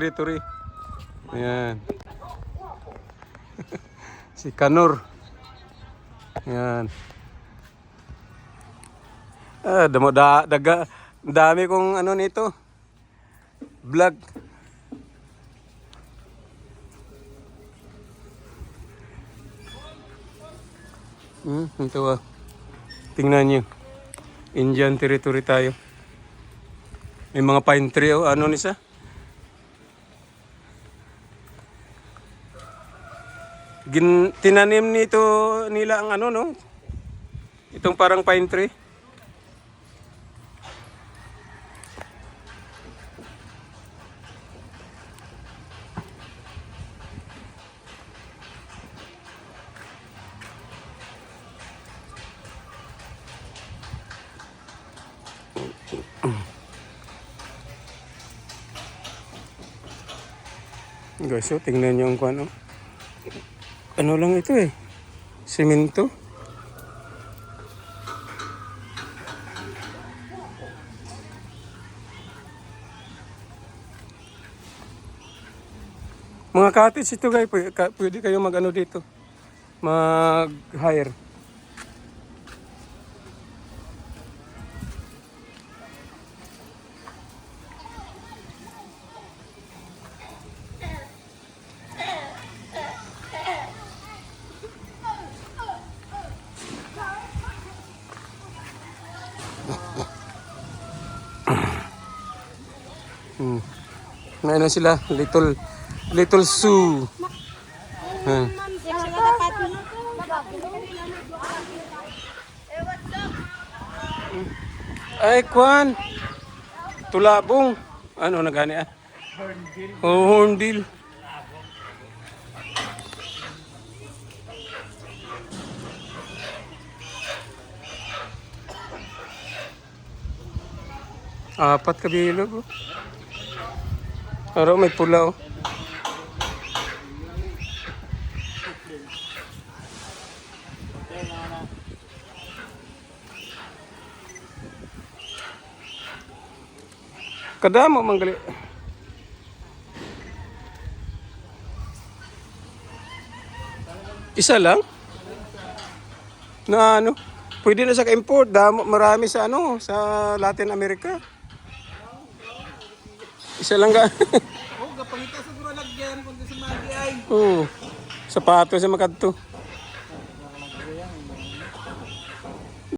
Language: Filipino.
Territory. Ayan. Si Kanur. Ayan. Dami kong ano nito. Vlog. Ito tingnan nyo. Indian territory tayo. May mga pine tree o ano nisa. Tinanim nito nila ang ano no. Itong parang pine tree. Guys, so tingnan nyo ang ano. Ano lang ito eh. Semento. Mga cottage ito guys. Pwede kayo mag-ano dito. Mag-hire. May ano sila, little zoo. Ay, kwan. Tulabong. Ano na gani ah? Hornbill. Oh, hornbill. Apat kabilog. Pero may pula oh. Kadamo manggali. Isa lang? Na ano? Pwede na sa import. Marami sa ano, sa Latin America. Isa lang ga. Oh, gapangita sa dura lagyan kundi sa magi ay. Oh. Sapatos sa makadto.